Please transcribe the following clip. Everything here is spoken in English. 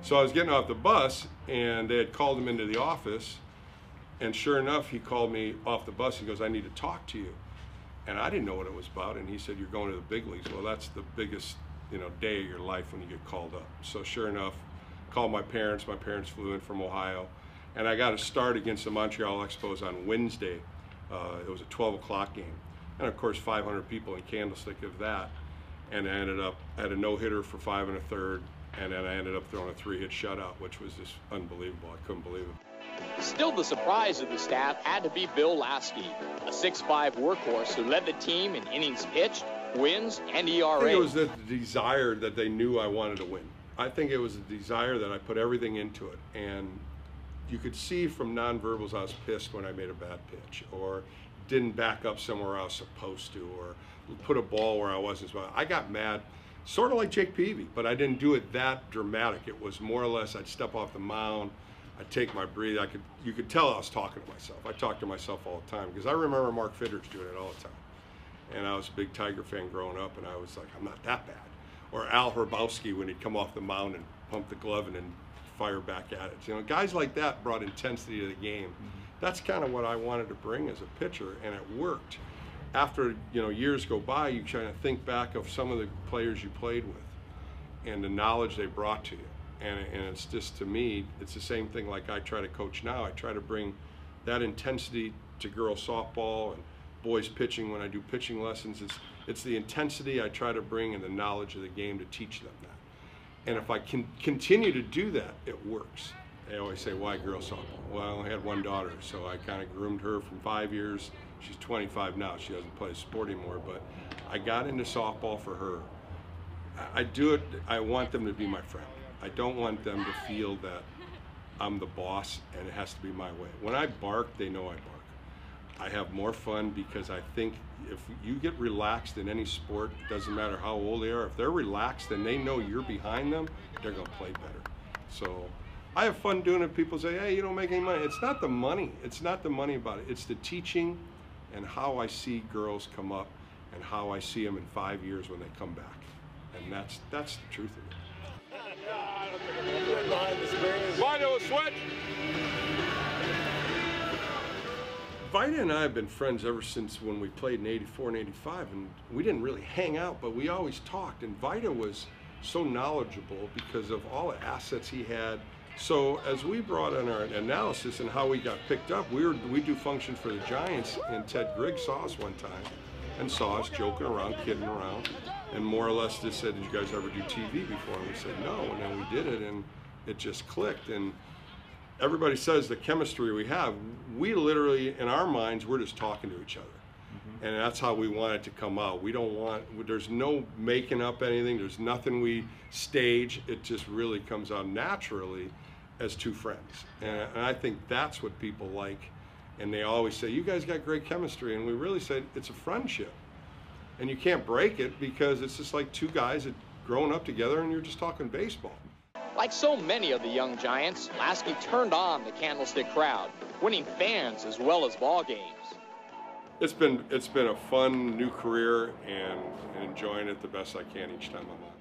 So I was getting off the bus, and they had called him into the office, and sure enough, he called me off the bus. He goes, "I need to talk to you." And I didn't know what it was about, and he said, "You're going to the big leagues." Well, that's the biggest, day of your life when you get called up. So sure enough, called my parents. My parents flew in from Ohio, and I got a start against the Montreal Expos on Wednesday. It was a 12 o'clock game, and of course 500 people in Candlestick of that, and I had a no-hitter for 5 1/3, and then I ended up throwing a 3-hit shutout, which was just unbelievable. I couldn't believe it. Still, the surprise of the staff had to be Bill Laskey, a 6'5" workhorse who led the team in innings pitched, wins, and ERA. I think it was the desire that they knew I wanted to win. I think it was a desire that I put everything into it, and you could see from nonverbals I was pissed when I made a bad pitch, or didn't back up somewhere I was supposed to, or put a ball where I wasn't supposed to. I got mad, sort of like Jake Peavy, but I didn't do it that dramatic. It was more or less I'd step off the mound, I'd take my breath. You could tell I was talking to myself. I talk to myself all the time because I remember Mark Fidders doing it all the time. And I was a big Tiger fan growing up, and I was like, I'm not that bad. Or Al Hrabowski when he'd come off the mound and pump the glove and then fire back at it. Guys like that brought intensity to the game. That's kind of what I wanted to bring as a pitcher, and it worked. After years go by, you try to think back of some of the players you played with and the knowledge they brought to you. And it's just, to me, it's the same thing like I try to coach now. I try to bring that intensity to girls softball and boys pitching when I do pitching lessons. It's the intensity I try to bring and the knowledge of the game to teach them that. And if I can continue to do that, it works. They always say, why girls softball? Well, I only had one daughter, so I kind of groomed her from 5 years. She's 25 now. She doesn't play sport anymore, but I got into softball for her. I do it, I want them to be my friend. I don't want them to feel that I'm the boss and it has to be my way. When I bark, they know I bark. I have more fun because I think if you get relaxed in any sport, it doesn't matter how old they are, if they're relaxed and they know you're behind them, they're gonna play better. So I have fun doing it. People say, hey, you don't make any money. It's not the money. It's not the money about it. It's the teaching and how I see girls come up and how I see them in 5 years when they come back. And that's the truth of it. Vito, switch. Vita and I have been friends ever since when we played in '84 and '85, and we didn't really hang out, but we always talked. And Vita was so knowledgeable because of all the assets he had. So as we brought in our analysis and how we got picked up, we do functions for the Giants, and Ted Griggs saw us one time and saw us joking around, kidding around, and more or less just said, did you guys ever do TV before? And we said no, and then we did it, and it just clicked. And everybody says the chemistry we have, we literally, in our minds, we're just talking to each other. And that's how we want it to come out. We don't want, there's no making up anything, there's nothing we stage, it just really comes out naturally as two friends. And I think that's what people like. And they always say, you guys got great chemistry, and we really said it's a friendship. And you can't break it because it's just like two guys that grown up together and you're just talking baseball. Like so many of the young Giants, Laskey turned on the Candlestick crowd, winning fans as well as ball games. It's been a fun new career and enjoying it the best I can each time I'm on.